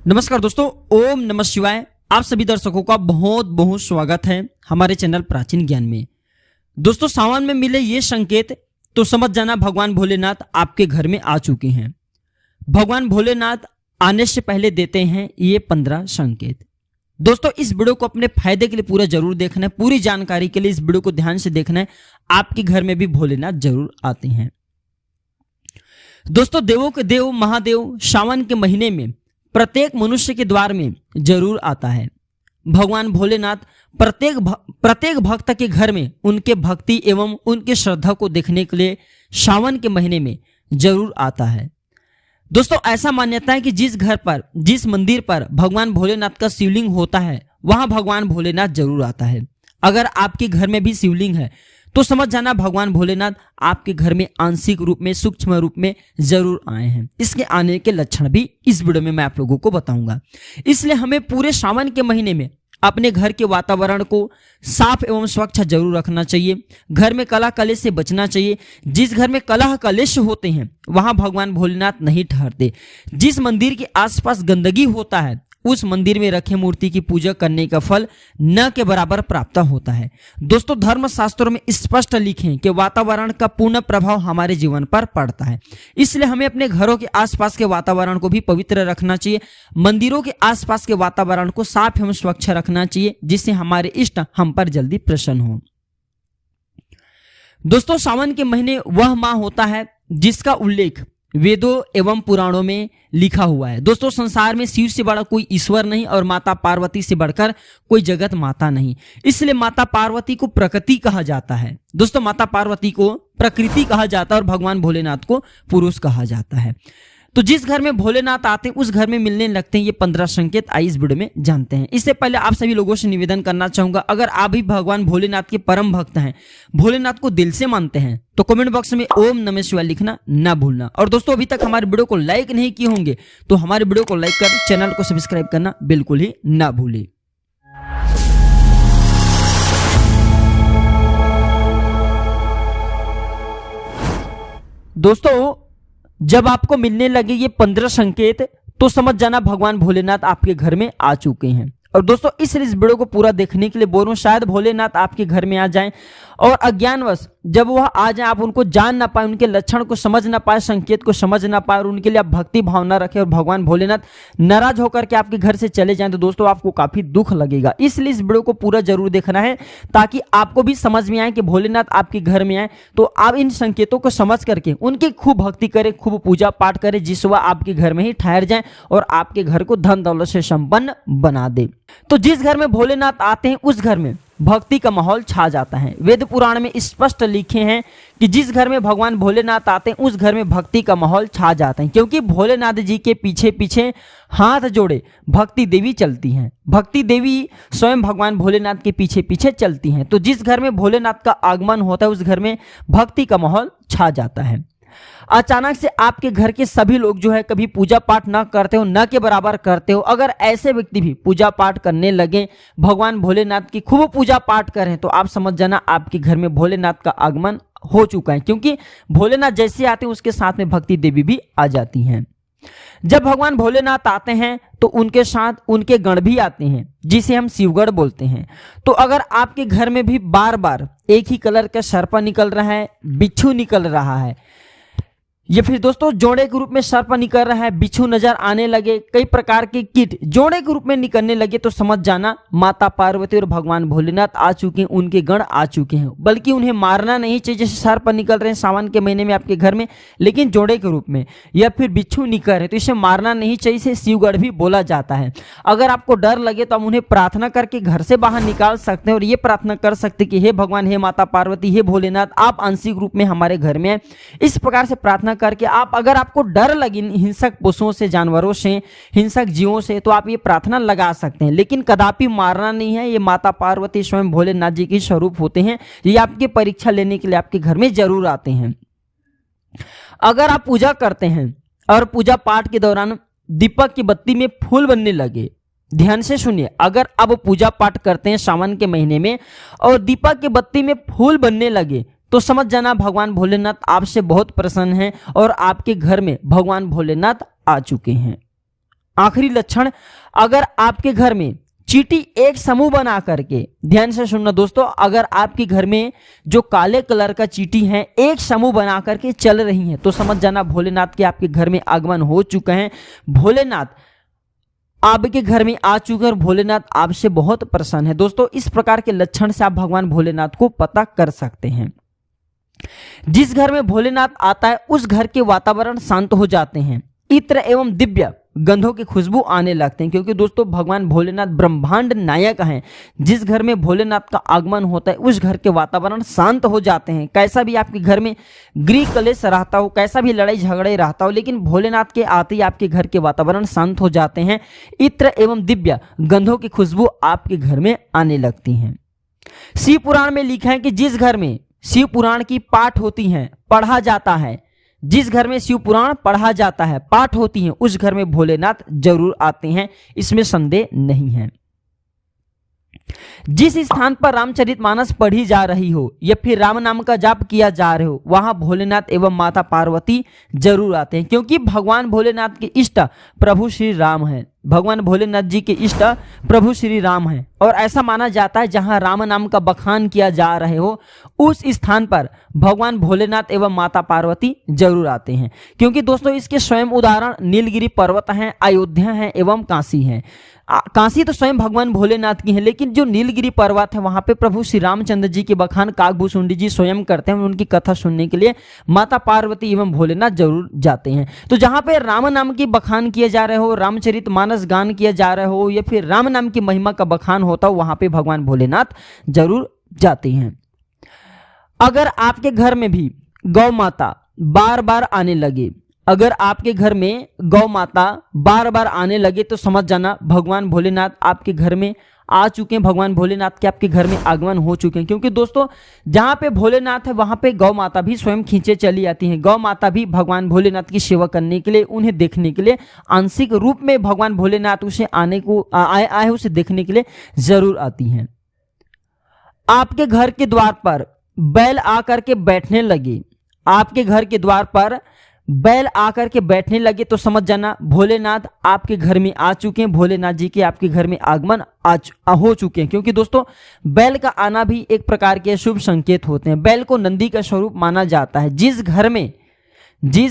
नमस्कार दोस्तों, ओम नमः शिवाय। आप सभी दर्शकों का बहुत बहुत स्वागत है हमारे चैनल प्राचीन ज्ञान में। दोस्तों, सावन में मिले ये संकेत तो समझ जाना भगवान भोलेनाथ आपके घर में आ चुके हैं। भगवान भोलेनाथ आने से पहले देते हैं ये 15 संकेत। दोस्तों, इस वीडियो को अपने फायदे के लिए पूरा जरूर देखना है। पूरी जानकारी के लिए इस वीडियो को ध्यान से देखना है। आपके घर में भी भोलेनाथ जरूर आते हैं। दोस्तों, देवों के देव महादेव सावन के महीने में प्रत्येक मनुष्य के द्वार में जरूर आता है। भगवान भोलेनाथ प्रत्येक भक्त के घर में उनके भक्ति एवं उनके श्रद्धा को देखने के लिए सावन के महीने में जरूर आता है। दोस्तों, ऐसा मान्यता है कि जिस मंदिर पर भगवान भोलेनाथ का शिवलिंग होता है वहां भगवान भोलेनाथ जरूर आता है। अगर आपके घर में भी शिवलिंग है तो समझ जाना भगवान भोलेनाथ आपके घर में आंशिक रूप में, सूक्ष्म रूप में जरूर आए हैं। इसके आने के लक्षण भी इस वीडियो में मैं आप लोगों को बताऊंगा। इसलिए हमें पूरे सावन के महीने में अपने घर के वातावरण को साफ एवं स्वच्छ जरूर रखना चाहिए। घर में कलह कलेश से बचना चाहिए। जिस घर में कलह कलेश होते हैं वहां भगवान भोलेनाथ नहीं ठहरते। जिस मंदिर के आसपास गंदगी होता है उस मंदिर में रखे मूर्ति की पूजा करने का फल न के बराबर प्राप्त होता है। दोस्तों, धर्म शास्त्रों में स्पष्ट लिखे हैं कि वातावरण का पूर्ण प्रभाव हमारे जीवन पर पड़ता है। इसलिए हमें अपने घरों के आसपास के वातावरण को भी पवित्र रखना चाहिए। मंदिरों के आसपास के वातावरण को साफ एवं स्वच्छ रखना चाहिए, जिससे हमारे इष्ट हम पर जल्दी प्रसन्न हो। दोस्तों, सावन के महीने वह माह होता है जिसका उल्लेख वेदों एवं पुराणों में लिखा हुआ है। दोस्तों, संसार में शिव से बड़ा कोई ईश्वर नहीं और माता पार्वती से बढ़कर कोई जगत माता नहीं। इसलिए माता पार्वती को प्रकृति कहा जाता है। दोस्तों, माता पार्वती को प्रकृति कहा जाता है और भगवान भोलेनाथ को पुरुष कहा जाता है। तो जिस घर में भोलेनाथ आते हैं उस घर में मिलने लगते हैं ये 15 संकेत। आइए इस वीडियो में जानते हैं। इससे पहले आप सभी लोगों से निवेदन करना चाहूंगा, अगर आप भी भगवान भोलेनाथ के परम भक्त हैं, भोलेनाथ को दिल से मानते हैं, तो कमेंट बॉक्स में ओम नमः शिवाय लिखना ना भूलना। और दोस्तों, अभी तक हमारे वीडियो को लाइक नहीं किए होंगे तो हमारे वीडियो को लाइक कर चैनल को सब्सक्राइब करना बिल्कुल ही ना भूले। दोस्तों, जब आपको मिलने लगे ये 15 संकेत तो समझ जाना भगवान भोलेनाथ आपके घर में आ चुके हैं। और दोस्तों, इस वीडियो को पूरा देखने के लिए बोल रहा हूं, शायद भोलेनाथ आपके घर में आ जाएं और अज्ञानवश जब वह आ जाए आप उनको जान ना पाए, उनके लक्षण को समझ ना पाए, संकेत को समझ ना पाए और उनके लिए आप भक्ति भावना रखें और भगवान भोलेनाथ नाराज होकर के आपके घर से चले जाएं तो दोस्तों आपको काफी दुख लगेगा। इसलिए इस वीडियो को पूरा जरूर देखना है ताकि आपको भी समझ में आए कि भोलेनाथ आपके घर में आए। तो आप इन संकेतों को समझ करके उनकी खूब भक्ति करें, खूब पूजा पाठ करें, जिस वह आपके घर में ही ठहर जाए और आपके घर को धन दौलत से संपन्न बना दे। तो जिस घर में भोलेनाथ आते हैं उस घर में भक्ति का माहौल छा जाता है। वेद पुराण में स्पष्ट लिखे हैं कि जिस घर में भगवान भोलेनाथ आते हैं उस घर में भक्ति का माहौल छा जाता है, क्योंकि भोलेनाथ जी के पीछे पीछे हाथ जोड़े भक्ति देवी चलती हैं। भक्ति देवी स्वयं भगवान भोलेनाथ के पीछे पीछे चलती हैं। तो जिस घर में भोलेनाथ का आगमन होता है उस घर में भक्ति का माहौल छा जाता है। अचानक से आपके घर के सभी लोग जो है कभी पूजा पाठ ना करते हो, न के बराबर करते हो, अगर ऐसे व्यक्ति भी पूजा पाठ करने लगे, भगवान भोलेनाथ की खूब पूजा पाठ करें, तो आप समझ जाना आपके घर में भोलेनाथ का आगमन हो चुका है। क्योंकि भोलेनाथ जैसे आते हैं उसके साथ में भक्ति देवी भी आ जाती हैं। जब भगवान भोलेनाथ आते हैं तो उनके साथ उनके गण भी आते हैं, जिसे हम शिवगण बोलते हैं। तो अगर आपके घर में भी बार बार एक ही कलर का सर्प निकल रहा है, बिच्छू निकल रहा है, या फिर दोस्तों जोड़े के रूप में सर्प निकल रहा है, बिच्छू नजर आने लगे, कई प्रकार के कीट जोड़े के रूप में निकलने लगे, तो समझ जाना माता पार्वती और भगवान भोलेनाथ आ चुके हैं, उनके गण आ चुके हैं। बल्कि उन्हें मारना नहीं चाहिए, जैसे सर्प निकल रहे हैं सावन के महीने में आपके घर में लेकिन जोड़े के रूप में, या फिर बिच्छू निकल रहे तो इसे मारना नहीं चाहिए, इसे शिवगढ़ भी बोला जाता है। अगर आपको डर लगे तो आप उन्हें प्रार्थना करके घर से बाहर निकाल सकते हैं और ये प्रार्थना कर सकते कि हे भगवान, हे माता पार्वती, हे भोलेनाथ, आप आंशिक रूप में हमारे घर में आए। इस प्रकार से प्रार्थना करके आप, अगर आपको डर लगे हिंसक पशुओं से, जानवरों से, हिंसक जीवों से, तो आप ये प्रार्थना लगा सकते हैं, लेकिन कदापि मारना नहीं है। ये माता पार्वती स्वयं भोलेनाथ जी के स्वरूप होते हैं, ये आपकी परीक्षा लेने के लिए आपके घर में जरूर आते हैं। अगर आप पूजा करते हैं और पूजा पाठ के दौरान दीपक की बत्ती में फूल बनने लगे, ध्यान से सुनिए, अगर आप पूजा पाठ करते हैं सावन के महीने में और दीपक की बत्ती में फूल बनने लगे तो समझ जाना भगवान भोलेनाथ आपसे बहुत प्रसन्न हैं और आपके घर में भगवान भोलेनाथ आ चुके हैं। आखिरी लक्षण, अगर आपके घर में चींटी एक समूह बना करके, ध्यान से सुनना दोस्तों, अगर आपके घर में जो काले कलर का चींटी है एक समूह बना करके चल रही हैं तो समझ जाना भोलेनाथ के आपके घर में आगमन हो चुका है। भोलेनाथ आपके घर में आ चुके हैं और भोलेनाथ आपसे बहुत प्रसन्न है। दोस्तों इस प्रकार के लक्षण से आप भगवान भोलेनाथ को पता कर सकते हैं। जिस घर में भोलेनाथ आता है उस घर के वातावरण शांत हो जाते हैं, इत्र एवं दिव्य गंधों की खुशबू आने लगते हैं, क्योंकि दोस्तों भगवान भोलेनाथ ब्रह्मांड नायक हैं। जिस घर में भोलेनाथ का आगमन होता है उस घर के वातावरण शांत हो जाते हैं। कैसा भी आपके घर में गृह कलेश रहता हो, कैसा भी लड़ाई झगड़े रहता हो, लेकिन भोलेनाथ के आते ही आपके घर के वातावरण शांत हो जाते हैं। इत्र एवं दिव्य गंधों की खुशबू आपके घर में आने लगती हैं। शिव पुराण में लिखा है कि जिस घर में शिव पुराण की पाठ होती हैं, पढ़ा जाता है, जिस घर में शिव पुराण पढ़ा जाता है, पाठ होती है, उस घर में भोलेनाथ जरूर आते हैं, इसमें संदेह नहीं है। जिस स्थान पर रामचरितमानस पढ़ी जा रही हो या फिर राम नाम का जाप किया जा रहे हो वहां भोलेनाथ एवं माता पार्वती जरूर आते हैं, क्योंकि भगवान भोलेनाथ के इष्ट प्रभु श्री राम हैं। भगवान भोलेनाथ जी के इष्ट प्रभु श्री राम हैं और ऐसा माना जाता है जहां राम नाम का बखान किया जा रहे हो उस स्थान पर भगवान भोलेनाथ एवं माता पार्वती जरूर आते हैं। क्योंकि दोस्तों इसके स्वयं उदाहरण नीलगिरी पर्वत हैं, अयोध्या हैं एवं काशी हैं। काशी तो स्वयं भगवान भोलेनाथ की है, लेकिन जो नीलगिरी पर्वत है वहां पे प्रभु श्री रामचंद्र जी के बखान काकभूषुंडी जी स्वयं करते हैं। उनकी कथा सुनने के लिए माता पार्वती एवं भोलेनाथ जरूर जाते हैं। तो जहां पे राम नाम की बखान किए जा रहे हो, रामचरितमानस गान किया जा रहा हो या फिर राम नाम की महिमा का बखान होता हो वहां पे भगवान भोलेनाथ जरूर जाते हैं। अगर आपके घर में भी गौ माता बार बार आने लगे, अगर आपके घर में गौ माता बार बार आने लगे तो समझ जाना भगवान भोलेनाथ आपके घर में आ चुके हैं, भगवान भोलेनाथ के आपके घर में आगमन हो चुके हैं। क्योंकि दोस्तों जहां पे भोलेनाथ है वहां पे गौ माता भी स्वयं खींचे चली आती हैं। गौ माता भी भगवान भोलेनाथ की सेवा करने के लिए, उन्हें देखने के लिए आंशिक रूप में भगवान भोलेनाथ उसे आने को आए उसे देखने के लिए जरूर आती हैं। आपके घर के द्वार पर बैल आकर के बैठने लगे, आपके घर के द्वार पर बैल आकर के बैठने लगे तो समझ जाना भोलेनाथ आपके घर में आ चुके हैं, भोलेनाथ जी के आपके घर में आगमन हो चुके हैं। क्योंकि दोस्तों बैल का आना भी एक प्रकार के शुभ संकेत होते हैं। बैल को नंदी का स्वरूप माना जाता है। जिस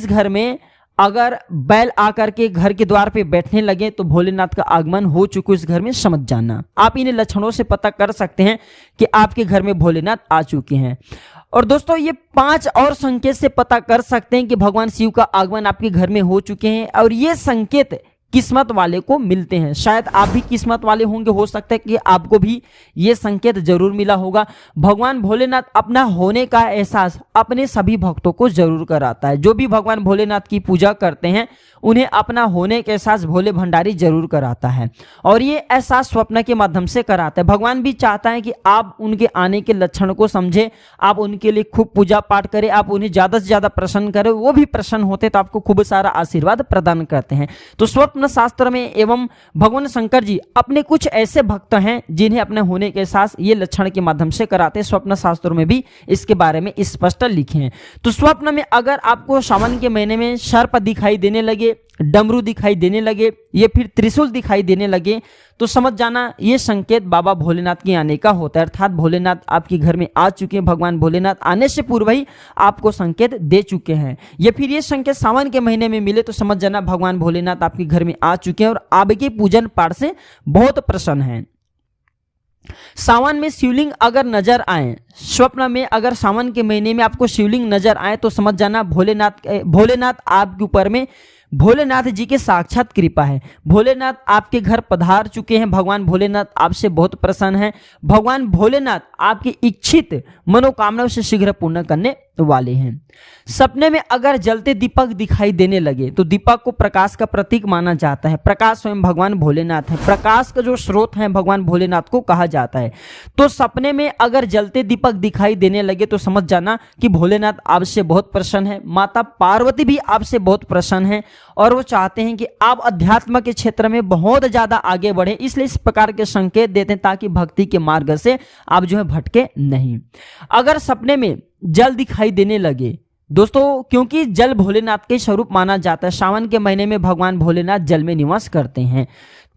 घर में अगर बैल आकर के घर के द्वार पे बैठने लगे तो भोलेनाथ का आगमन हो चुके इस घर में, समझ जाना। आप इन लक्षणों से पता कर सकते हैं कि आपके घर में भोलेनाथ आ चुके हैं। और दोस्तों ये 5 और संकेत से पता कर सकते हैं कि भगवान शिव का आगमन आपके घर में हो चुके हैं। और ये संकेत किस्मत वाले को मिलते हैं। शायद आप भी किस्मत वाले होंगे, हो सकता है कि आपको भी ये संकेत जरूर मिला होगा। भगवान भोलेनाथ अपना होने का एहसास अपने सभी भक्तों को जरूर कराता है। जो भी भगवान भोलेनाथ की पूजा करते हैं उन्हें अपना होने का एहसास भोले भंडारी जरूर कराता है और ये एहसास स्वप्न के माध्यम से कराता है। भगवान भी चाहता है कि आप उनके आने के लक्षण को समझें, आप उनके लिए खूब पूजा पाठ करें, आप उन्हें ज्यादा से ज्यादा प्रसन्न करें। वो भी प्रसन्न होते तो आपको खूब सारा आशीर्वाद प्रदान करते हैं। तो स्वप्न शास्त्र में एवं भगवान शंकर जी अपने कुछ ऐसे भक्त हैं जिन्हें अपने होने के एहसास ये लक्षण के माध्यम से कराते हैं। स्वप्न शास्त्रों में भी इसके बारे में स्पष्ट लिखे हैं। तो स्वप्न में अगर आपको सावन के महीने में सर्प दिखाई देने लगे, डमरू दिखाई देने लगे या फिर त्रिशूल दिखाई देने लगे तो समझ जाना ये संकेत बाबा भोलेनाथ के आने का होता है। अर्थात भोलेनाथ आपके घर में आ चुके हैं। भगवान भोलेनाथ आने से पूर्व ही आपको संकेत दे चुके हैं। या फिर ये संकेत सावन के महीने में मिले तो समझ जाना भगवान भोलेनाथ आपके घर में आ चुके हैं और आपके पूजन पाठ से बहुत प्रसन्न हैं। सावन में शिवलिंग अगर नजर आए, स्वप्न में अगर सावन के महीने में आपको शिवलिंग नजर आए तो समझ जाना भोलेनाथ आपके ऊपर में भोलेनाथ जी के साक्षात कृपा है। भोलेनाथ आपके घर पधार चुके हैं। भगवान भोलेनाथ आपसे बहुत प्रसन्न हैं। भगवान भोलेनाथ आपकी इच्छित मनोकामनाओं से शीघ्र पूर्ण करने वाले हैं। सपने में अगर जलते दीपक दिखाई देने लगे तो दीपक को प्रकाश का प्रतीक माना जाता है। प्रकाश स्वयं भगवान भोलेनाथ है। प्रकाश का जो स्रोत है भगवान भोलेनाथ को कहा जाता है। तो सपने में अगर जलते दीपक दिखाई देने लगे तो समझ जाना कि भोलेनाथ आपसे बहुत प्रसन्न है। माता पार्वती भी आपसे बहुत प्रसन्न है और वो चाहते हैं कि आप अध्यात्म के क्षेत्र में बहुत ज्यादा आगे बढ़े, इसलिए इस प्रकार के संकेत देते हैं ताकि भक्ति के मार्ग से आप जो है भटके नहीं। अगर सपने में जल दिखाई देने लगे, दोस्तों क्योंकि जल भोलेनाथ के स्वरूप माना जाता है, सावन के महीने में भगवान भोलेनाथ जल में निवास करते हैं।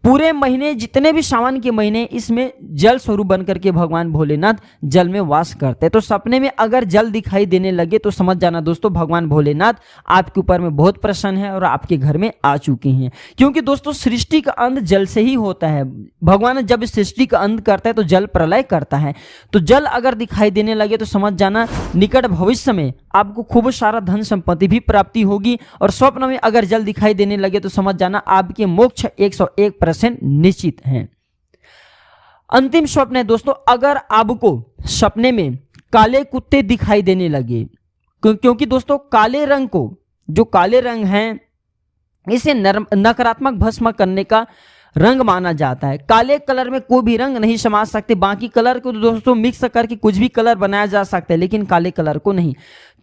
पूरे महीने जितने भी सावन के महीने इसमें जल स्वरूप बन करके भगवान भोलेनाथ जल में वास करते हैं। तो सपने में अगर जल दिखाई देने लगे तो समझ जाना दोस्तों भगवान भोलेनाथ आपके ऊपर में बहुत प्रसन्न है और आपके घर में आ चुके हैं। क्योंकि दोस्तों सृष्टि का अंत जल से ही होता है। भगवान जब सृष्टि का अंत करता है तो जल प्रलय करता है। तो जल अगर दिखाई देने लगे तो समझ जाना निकट भविष्य में आपको खूब सारा धन संपत्ति भी प्राप्ति होगी। और स्वप्न में अगर जल दिखाई देने लगे तो समझ जाना आपके मोक्ष 101% निश्चित हैं। अंतिम स्वप्न है दोस्तों, अगर आपको सपने में काले कुत्ते दिखाई देने लगे, क्योंकि दोस्तों काले रंग को, जो काले रंग हैं, इसे नकारात्मक भस्म करने का रंग माना जाता है। काले कलर में कोई भी रंग नहीं समा सकते। बाकी कलर को दोस्तों मिक्स करके कुछ भी कलर बनाया जा सकता है, लेकिन काले कलर को नहीं।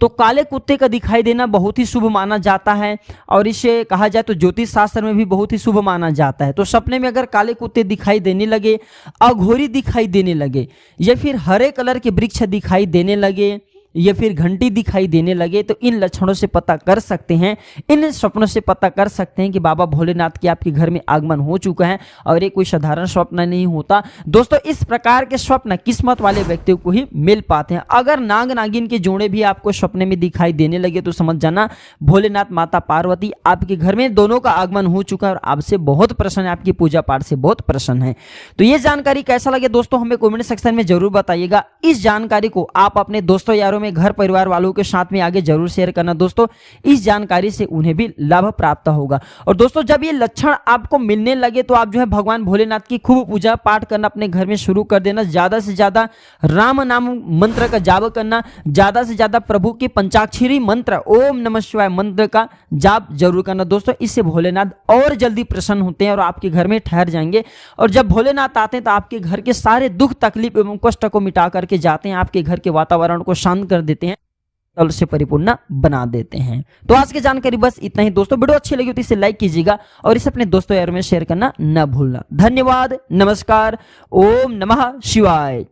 तो काले कुत्ते का दिखाई देना बहुत ही शुभ माना जाता है और इसे कहा जाए तो ज्योतिष शास्त्र में भी बहुत ही शुभ माना जाता है। तो सपने में अगर काले कुत्ते दिखाई देने लगे, अघोरी दिखाई देने लगे, या फिर हरे कलर के वृक्ष दिखाई देने लगे, या फिर घंटी दिखाई देने लगे, तो इन लक्षणों से पता कर सकते हैं, इन स्वप्नों से पता कर सकते हैं कि बाबा भोलेनाथ के आपके घर में आगमन हो चुका है। और ये कोई साधारण स्वप्न नहीं होता दोस्तों। इस प्रकार के स्वप्न किस्मत वाले व्यक्तियों को ही मिल पाते हैं। अगर नाग नागिन के जोड़े भी आपको सपने में दिखाई देने लगे तो समझ जाना भोलेनाथ माता पार्वती आपके घर में दोनों का आगमन हो चुका है और आपसे बहुत प्रसन्न है, आपकी पूजा पाठ से बहुत प्रसन्न है। तो ये जानकारी कैसा लगे दोस्तों हमें कमेंट सेक्शन में जरूर बताइएगा। इस जानकारी को आप अपने दोस्तों यारों में, घर परिवार वालों के साथ में आगे जरूर शेयर करना दोस्तों। इस जानकारी से उन्हें भी लाभ प्राप्त होगा। और दोस्तों जब ये लक्षण आपको मिलने लगे तो आप जो है भगवान भोलेनाथ की खूब पूजा पाठ करना अपने घर में शुरू कर देना। ज्यादा से ज्यादा राम नाम मंत्र का जाप करना, ज्यादा से ज्यादा प्रभु के पंचाक्षरी मंत्र ओम नमः शिवाय मंत्र का जाप जरूर करना दोस्तों। इससे भोलेनाथ और जल्दी प्रसन्न होते हैं और आपके घर में ठहर जाएंगे। और जब भोलेनाथ आते हैं तो आपके घर के सारे दुख तकलीफ एवं कष्ट को मिटा करके जाते हैं, आपके घर के वातावरण को शांत कर देते हैं, तल से परिपूर्ण बना देते हैं। तो आज की जानकारी बस इतना ही दोस्तों। वीडियो अच्छी लगी तो इसे लाइक कीजिएगा और इसे अपने दोस्तों यारों में शेयर करना न भूलना। धन्यवाद, नमस्कार, ओम नमः शिवाय।